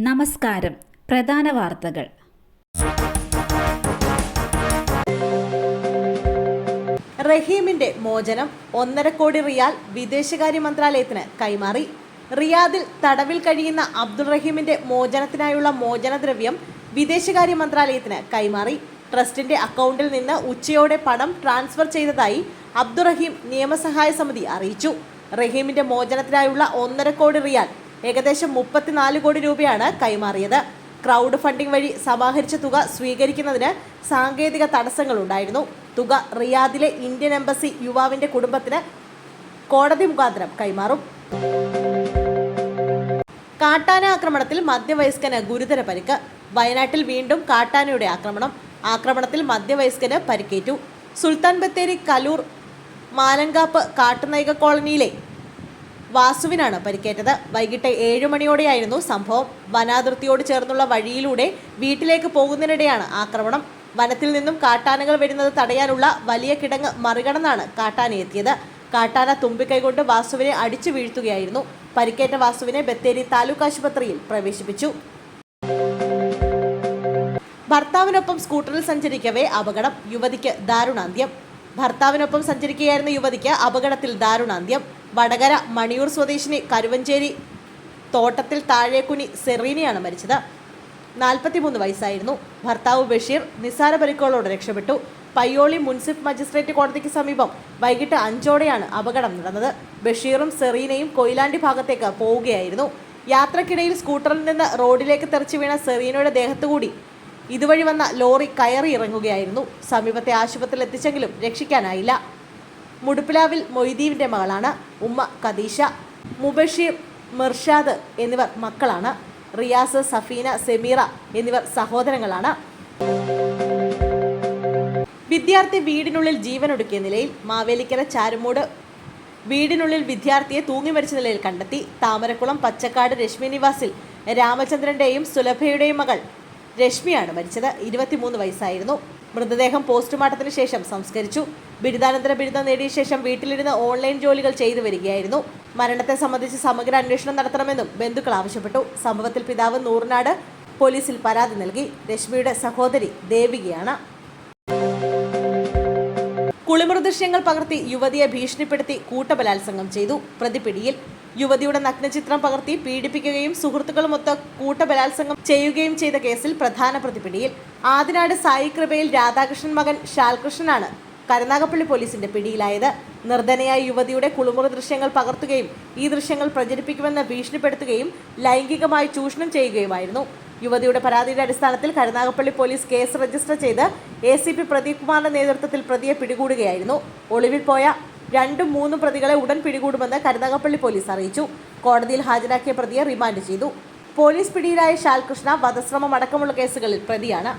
നമസ്കാരം. പ്രധാന വാർത്തകൾ. റഹീമിന്റെ മോചനം 1.5 കോടി റിയാൽ വിദേശകാര്യ മന്ത്രാലയത്തിന് കൈമാറി. റിയാദിൽ തടവിൽ കഴിയുന്ന അബ്ദുൾ റഹീമിന്റെ മോചനത്തിനായുള്ള മോചനദ്രവ്യം വിദേശകാര്യ മന്ത്രാലയത്തിന് കൈമാറി. ട്രസ്റ്റിന്റെ അക്കൗണ്ടിൽ നിന്ന് ഉച്ചയോടെ പണം ട്രാൻസ്ഫർ ചെയ്തതായി അബ്ദുൾ റഹീം നിയമസഹായ സമിതി അറിയിച്ചു. റഹീമിന്റെ മോചനത്തിനായുള്ള 1.5 കോടി റിയാൽ ഏകദേശം 34 കോടി രൂപയാണ് കൈമാറിയത്. ക്രൗഡ് ഫണ്ടിംഗ് വഴി സമാഹരിച്ച തുക സ്വീകരിക്കുന്നതിന് സാങ്കേതിക തടസ്സങ്ങളുണ്ടായിരുന്നു. തുക റിയാദിലെ ഇന്ത്യൻ എംബസി യുവാവിന്റെ കുടുംബത്തിന് കോടതി മുഖാന്തരം കൈമാറും. കാട്ടാന ആക്രമണത്തിൽ മധ്യവയസ്കന് ഗുരുതര പരിക്ക്. വയനാട്ടിൽ വീണ്ടും കാട്ടാനയുടെ ആക്രമണത്തിൽ മധ്യവയസ്കന് പരിക്കേറ്റു. സുൽത്താൻ ബത്തേരി കലൂർ മാലങ്കാപ്പ് കാട്ടുനൈക കോളനിയിലെ വാസുവിനാണ് പരിക്കേറ്റത്. വൈകിട്ട് 7 മണിയോടെയായിരുന്നു സംഭവം. വനാതിർത്തിയോട് ചേർന്നുള്ള വഴിയിലൂടെ വീട്ടിലേക്ക് പോകുന്നതിനിടെയാണ് ആക്രമണം. വനത്തിൽ നിന്നും കാട്ടാനകൾ വരുന്നത് തടയാനുള്ള വലിയ കിടങ്ങ് മറികടന്നാണ് കാട്ടാന എത്തിയത്. കാട്ടാന തുമ്പിക്കൈകൊണ്ട് വാസുവിനെ അടിച്ചു വീഴ്ത്തുകയായിരുന്നു. പരിക്കേറ്റ വാസുവിനെ ബത്തേരി താലൂക്ക് ആശുപത്രിയിൽ പ്രവേശിപ്പിച്ചു. ഭർത്താവിനൊപ്പം സ്കൂട്ടറിൽ സഞ്ചരിക്കവേ അപകടം. യുവതിക്ക് ദാരുണാന്ത്യം. ഭർത്താവിനൊപ്പം സഞ്ചരിക്കുകയായിരുന്ന യുവതിക്ക് അപകടത്തിൽ ദാരുണാന്ത്യം. വടകര മണിയൂർ സ്വദേശിനി കരുവഞ്ചേരി തോട്ടത്തിൽ താഴേക്കുനി സെറീനയാണ് മരിച്ചത്. 43 വയസ്സായിരുന്നു. ഭർത്താവ് ബഷീർ നിസ്സാര പരിക്കുകളോടെ രക്ഷപ്പെട്ടു. പയ്യോളി മുൻസിഫ് മജിസ്ട്രേറ്റ് കോടതിക്ക് സമീപം വൈകിട്ട് 5ഓടെയാണ് അപകടം നടന്നത്. ബഷീറും സെറീനയും കൊയിലാണ്ടി ഭാഗത്തേക്ക് പോവുകയായിരുന്നു. യാത്രക്കിടയിൽ സ്കൂട്ടറിൽ നിന്ന് റോഡിലേക്ക് തെറിച്ചു വീണ സെറീനയുടെ ദേഹത്തുകൂടി ഇതുവഴി വന്ന ലോറി കയറി ഇറങ്ങുകയായിരുന്നു. സമീപത്തെ ആശുപത്രിയിൽ എത്തിച്ചെങ്കിലും രക്ഷിക്കാനായില്ല. മുടുപ്പിലാവിൽ മൊയ്തീവിന്റെ മകളാണ്. ഉമ്മ ഖദീഷ. മുബഷീർ, മിർഷാദ് എന്നിവർ മക്കളാണ്. റിയാസ്, സഫീന, സെമീറ എന്നിവർ സഹോദരങ്ങളാണ്. വിദ്യാർത്ഥി വീടിനുള്ളിൽ ജീവനൊടുക്കിയ നിലയിൽ. മാവേലിക്കര ചാരുമൂട് വീടിനുള്ളിൽ വിദ്യാർത്ഥിയെ തൂങ്ങി മരിച്ച നിലയിൽ കണ്ടെത്തി. താമരക്കുളം പച്ചക്കാട് രശ്മി നിവാസിൽ രാമചന്ദ്രന്റെയും സുലഭയുടെയും മകൾ രശ്മിയാണ് മരിച്ചത്. 23 വയസ്സായിരുന്നു. മൃതദേഹം പോസ്റ്റ്മോർട്ടത്തിന് ശേഷം സംസ്കരിച്ചു. ബിരുദാനന്തര ബിരുദം നേടിയ ശേഷം വീട്ടിലിരുന്ന് ഓൺലൈൻ ജോലികൾ ചെയ്തു വരികയായിരുന്നു. മരണത്തെ സംബന്ധിച്ച് സമഗ്ര അന്വേഷണം നടത്തണമെന്നും ബന്ധുക്കൾ ആവശ്യപ്പെട്ടു. സംഭവത്തിൽ പിതാവ് നൂറിനാട് പോലീസിൽ പരാതി നൽകി. രശ്മിയുടെ സഹോദരി ദേവികയാണ്. കുളിമുറി ദൃശ്യങ്ങൾ പകർത്തി യുവതിയെ ഭീഷണിപ്പെടുത്തി കൂട്ടബലാത്സംഗം ചെയ്തു. പ്രതി പിടിയിൽ. യുവതിയുടെ നഗ്നചിത്രം പകർത്തി പീഡിപ്പിക്കുകയും സുഹൃത്തുക്കളുമൊത്ത് കൂട്ടബലാത്സംഗം ചെയ്യുകയും ചെയ്ത കേസിൽ പ്രധാന പ്രതി പിടിയിൽ. ആദിനാട് സായി കൃപയിൽ രാധാകൃഷ്ണൻ മകൻ ശാൽകൃഷ്ണനാണ് കരുനാഗപ്പള്ളി പോലീസിന്റെ പിടിയിലായത്. നിർധനയായ യുവതിയുടെ കുളിമുറി ദൃശ്യങ്ങൾ പകർത്തുകയും ഈ ദൃശ്യങ്ങൾ പ്രചരിപ്പിക്കുമെന്ന് ഭീഷണിപ്പെടുത്തുകയും ലൈംഗികമായി ചൂഷണം ചെയ്യുകയുമായിരുന്നു. യുവതിയുടെ പരാതിയുടെ അടിസ്ഥാനത്തിൽ കരുനാഗപ്പള്ളി പോലീസ് കേസ് രജിസ്റ്റർ ചെയ്ത് ACP പ്രദീപ് കുമാറിന്റെ നേതൃത്വത്തിൽ പ്രതിയെ പിടികൂടുകയായിരുന്നു. ഒളിവിൽ പോയ 2-3 പ്രതികളെ ഉടൻ പിടികൂടുമെന്ന് കരുനാഗപ്പള്ളി പോലീസ് അറിയിച്ചു. കോടതിയിൽ ഹാജരാക്കിയ പ്രതിയെ റിമാൻഡ് ചെയ്തു. പോലീസ് പിടിയിലായ ശാൽകൃഷ്ണ വധശ്രമം അടക്കമുള്ള കേസുകളിൽ പ്രതിയാണ്.